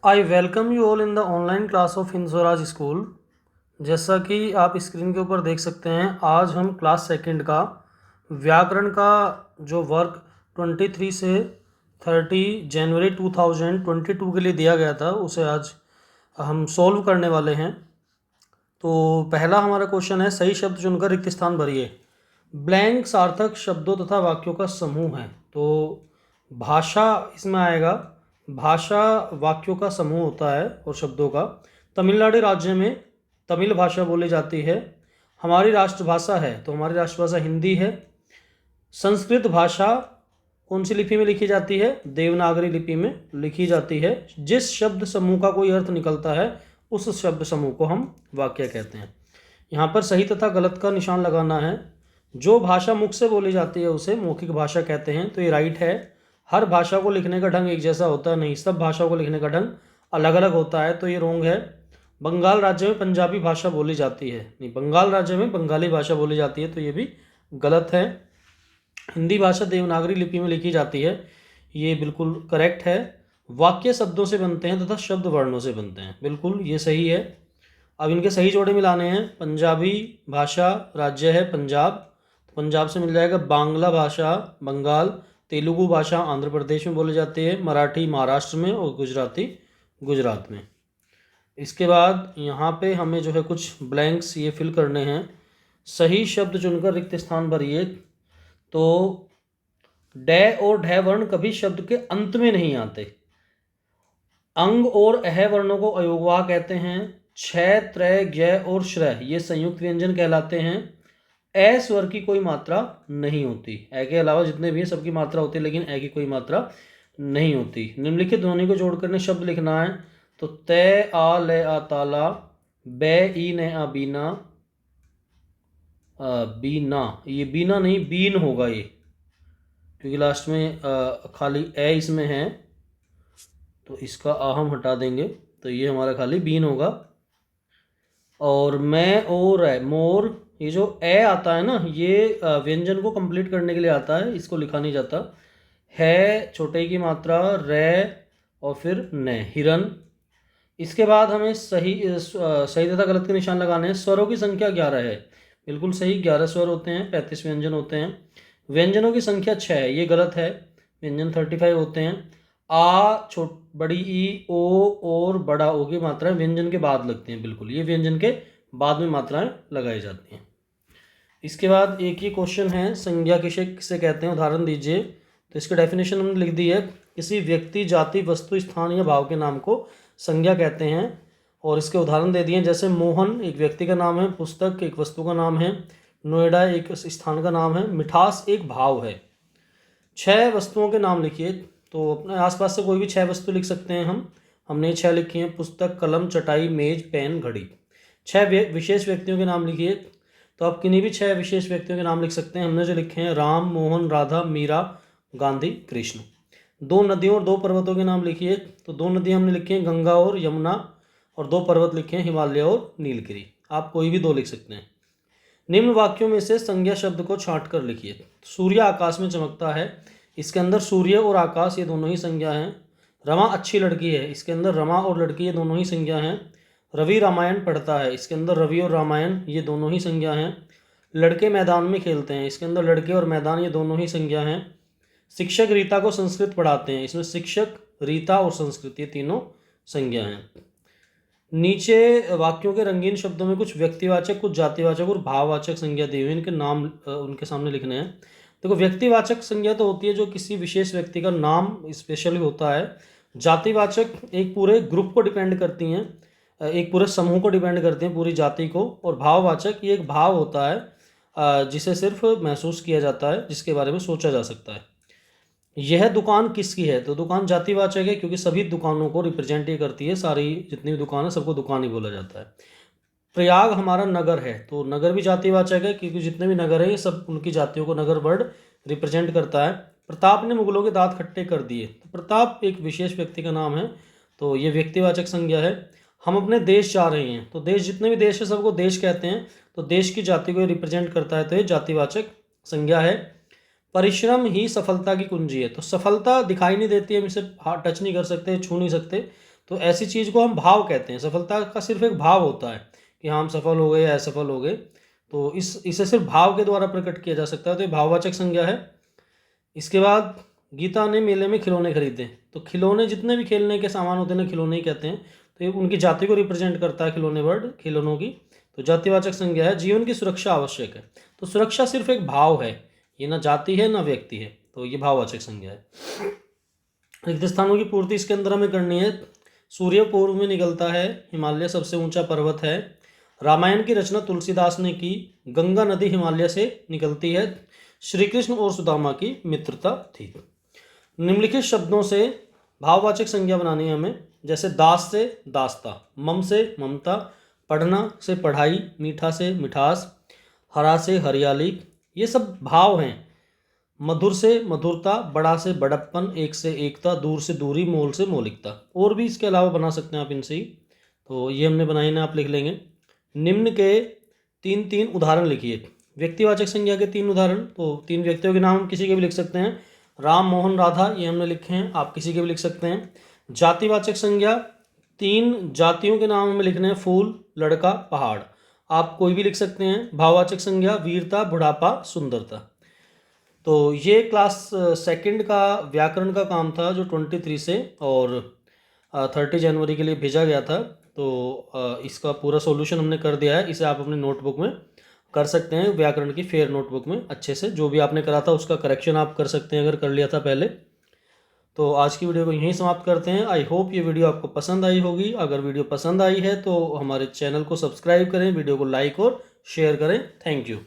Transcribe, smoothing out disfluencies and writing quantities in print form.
I welcome you all in the online class of Hind Swaraj school. जैसा कि आप screen के ऊपर देख सकते हैं, आज हम क्लास सेकंड का व्याकरण का जो वर्क 23 से 30 जनवरी 2022 के लिए दिया गया था उसे आज हम सोल्व करने वाले हैं। तो पहला हमारा क्वेश्चन है, सही शब्द चुनकर रिक्त स्थान भरिए। ब्लैंक सार्थक शब्दों तथा वाक्यों का समूह है, तो भाषा इसमें आएगा। भाषा वाक्यों का समूह होता है और शब्दों का। तमिलनाडु राज्य में तमिल भाषा बोली जाती है। हमारी राष्ट्रभाषा है, तो हमारी राष्ट्रभाषा हिंदी है। संस्कृत भाषा कौन सी लिपि में लिखी जाती है? देवनागरी लिपि में लिखी जाती है। जिस शब्द समूह का कोई अर्थ निकलता है उस शब्द समूह को हम वाक्य कहते हैं। यहाँ पर सही तथा गलत का निशान लगाना है। जो भाषा मुख से बोली जाती है उसे मौखिक भाषा कहते हैं, तो ये राइट है। हर भाषा को लिखने का ढंग एक जैसा होता नहीं, सब भाषाओं को लिखने का ढंग अलग अलग होता है, तो ये रोंग है। बंगाल राज्य में पंजाबी भाषा बोली जाती है, नहीं, बंगाल राज्य में बंगाली भाषा बोली जाती है, तो ये भी गलत है। हिंदी भाषा देवनागरी लिपि में लिखी जाती है, ये बिल्कुल करेक्ट है। वाक्य शब्दों से बनते हैं तथा शब्द वर्णों से बनते हैं, बिल्कुल ये सही है। अब इनके सही जोड़े मिलाने हैं। पंजाबी भाषा राज्य है पंजाब, तो पंजाब से मिल जाएगा। बांग्ला भाषा बंगाल, तेलुगु भाषा आंध्र प्रदेश में बोली जाती है, मराठी महाराष्ट्र में और गुजराती गुजरात में। इसके बाद यहाँ पे हमें जो है कुछ ब्लैंक्स ये फिल करने हैं। सही शब्द चुनकर रिक्त स्थान भरिए। तो डै और ढै वर्ण कभी शब्द के अंत में नहीं आते। अंग और अह वर्णों को अयोगवाह कहते हैं। क्षय, त्रय, ज्ञ और श्रय ये संयुक्त व्यंजन कहलाते हैं। ए स्वर की कोई मात्रा नहीं होती। ए के अलावा जितने भी हैं सबकी मात्रा होती है, लेकिन ए की कोई मात्रा नहीं होती। निम्नलिखित ध्वनि को जोड़कर शब्द लिखना है। तो तय आ ले आ ताला, बे ई ने आ बीना, बीना, ये बीना नहीं बीन होगा ये, क्योंकि लास्ट में खाली ए इसमें है, तो इसका आ हम हटा देंगे, तो ये हमारा खाली बीन होगा। और मैं और है मोर, ये जो ए आता है ना, ये व्यंजन को कंप्लीट करने के लिए आता है, इसको लिखा नहीं जाता है। छोटे की मात्रा रे और फिर न, हिरन। इसके बाद हमें सही तथा गलत के निशान लगाने हैं। स्वरों की संख्या 11 है, बिल्कुल सही। 11 स्वर होते हैं, 35 व्यंजन होते हैं। व्यंजनों की संख्या 6 है, ये गलत है। व्यंजन 35 होते हैं। आ, बड़ी ई, ओ और बड़ा ओ की मात्राएं व्यंजन के बाद लगती हैं, बिल्कुल ये व्यंजन के बाद में मात्राएं लगाई जाती हैं। इसके बाद एक ही क्वेश्चन है, संज्ञा किसे कहते हैं, उदाहरण दीजिए। तो इसकी डेफिनेशन हमने लिख दी है। किसी व्यक्ति, जाति, वस्तु, स्थान या भाव के नाम को संज्ञा कहते हैं। और इसके उदाहरण दे दिए, जैसे मोहन एक व्यक्ति का नाम है, पुस्तक एक वस्तु का नाम है, नोएडा एक स्थान का नाम है, मिठास एक भाव है। 6 वस्तुओं के नाम लिखिए। तो अपने आसपास से कोई भी 6 वस्तु लिख सकते हैं हम। हमने 6 लिखी हैं, पुस्तक, कलम, चटाई, मेज, पेन, घड़ी। 6 विशेष व्यक्तियों के नाम लिखिए। तो आप किन्हीं भी 6 विशेष व्यक्तियों के नाम लिख सकते हैं। हमने जो लिखे हैं, राम, मोहन, राधा, मीरा, गांधी, कृष्ण। 2 नदियों और 2 पर्वतों के नाम लिखिए। तो 2 नदियाँ हमने लिखी हैं, गंगा और यमुना, और 2 पर्वत लिखे हैं, हिमालय और नीलगिरी। आप कोई भी 2 लिख सकते हैं। निम्न वाक्यों में से संज्ञा शब्द को छांट कर लिखिए। सूर्य आकाश में चमकता है, इसके अंदर सूर्य और आकाश ये दोनों ही संज्ञा हैं। रमा अच्छी लड़की है, इसके अंदर रमा और लड़की ये दोनों ही संज्ञा हैं। रवि रामायण पढ़ता है, इसके अंदर रवि और रामायण ये दोनों ही संज्ञा हैं। लड़के मैदान में खेलते हैं, इसके अंदर लड़के और मैदान ये दोनों ही संज्ञा हैं। शिक्षक रीता को संस्कृत पढ़ाते हैं, इसमें शिक्षक, रीता और संस्कृत ये तीनों संज्ञा हैं। नीचे वाक्यों के रंगीन शब्दों में कुछ व्यक्तिवाचक, कुछ जातिवाचक और भाववाचक संज्ञा दी हुई, इनके नाम उनके सामने लिखने हैं। देखो, व्यक्तिवाचक संज्ञा तो होती है जो किसी विशेष व्यक्ति का नाम स्पेशली होता है। जातिवाचक एक पूरे ग्रुप को डिपेंड करती हैं, एक पूरे समूह को डिपेंड करती हैं, पूरी जाति को। और भाववाचक ये एक भाव होता है जिसे सिर्फ महसूस किया जाता है, जिसके बारे में सोचा जा सकता है। यह दुकान किसकी है? तो दुकान जातिवाचक है, क्योंकि सभी दुकानों को रिप्रेजेंट ये करती है, सारी जितनी भी दुकान है सबको दुकान ही बोला जाता है। प्रयाग हमारा नगर है, तो नगर भी जातिवाचक है, क्योंकि जितने भी नगर है ये सब उनकी जातियों को नगर वर्ड रिप्रेजेंट करता है। प्रताप ने मुगलों के दांत खट्टे कर दिए, तो प्रताप एक विशेष व्यक्ति का नाम है, तो ये व्यक्तिवाचक संज्ञा है। हम अपने देश जा रहे हैं, तो देश जितने भी देश है सबको देश कहते हैं, तो देश की जाति को रिप्रेजेंट करता है, तो ये जातिवाचक संज्ञा है। परिश्रम ही सफलता की कुंजी है, तो सफलता दिखाई नहीं देती है, हम इसे हाथ टच नहीं कर सकते, छू नहीं सकते, तो ऐसी चीज़ को हम भाव कहते हैं। सफलता का सिर्फ एक भाव होता है कि हाँ हम सफल हो गए या असफल हो गए, तो इसे सिर्फ भाव के द्वारा प्रकट किया जा सकता है, तो ये भाववाचक संज्ञा है। इसके बाद गीता ने मेले में खिलौने खरीदे, तो खिलौने जितने भी खेलने के सामान होते हैं खिलौने ही कहते हैं, तो ये उनकी जाति को रिप्रेजेंट करता है खिलौने वर्ड, खिलौनों की। तो जातिवाचक संज्ञा है। जीवन की सुरक्षा आवश्यक है, तो सुरक्षा सिर्फ एक भाव है, ये ना जाति है ना व्यक्ति है, तो ये भाववाचक संज्ञा है। रिक्त स्थानों की पूर्ति इसके अंदर हमें करनी है। सूर्य पूर्व में निकलता है, हिमालय सबसे ऊंचा पर्वत है, रामायण की रचना तुलसीदास ने की, गंगा नदी हिमालय से निकलती है, श्री कृष्ण और सुदामा की मित्रता थी। निम्नलिखित शब्दों से भाववाचक संज्ञा बनानी है हमें, जैसे दास से दास्ता, मम से ममता, पढ़ना से पढ़ाई, मीठा से मिठास, हरा से हरियाली, ये सब भाव हैं। मधुर से मधुरता, बड़ा से बड़प्पन, एक से एकता, दूर से दूरी, मोल से मौलिकता। और भी इसके अलावा बना सकते हैं आप इनसे ही, तो ये हमने बनाई ना, आप लिख लेंगे। निम्न के 3 उदाहरण लिखिए। व्यक्तिवाचक संज्ञा के 3 उदाहरण, तो 3 व्यक्तियों के नाम हम किसी के भी लिख सकते हैं, राम मोहन राधा, ये हमने लिखे हैं, आप किसी के भी लिख सकते हैं। जातिवाचक संज्ञा 3 जातियों के नाम हमें लिखने हैं, फूल, लड़का, पहाड़, आप कोई भी लिख सकते हैं। भाववाचक संज्ञा वीरता, बुढ़ापा, सुंदरता। तो ये क्लास सेकंड का व्याकरण का काम था जो 23 से और 30 जनवरी के लिए भेजा गया था। तो इसका पूरा सॉल्यूशन हमने कर दिया है, इसे आप अपने नोटबुक में कर सकते हैं, व्याकरण की फेयर नोटबुक में अच्छे से। जो भी आपने करा था उसका करेक्शन आप कर सकते हैं अगर कर लिया था पहले। तो आज की वीडियो को यहीं समाप्त करते हैं। आई होप ये वीडियो आपको पसंद आई होगी। अगर वीडियो पसंद आई है तो हमारे चैनल को सब्सक्राइब करें, वीडियो को लाइक और शेयर करें। Thank you.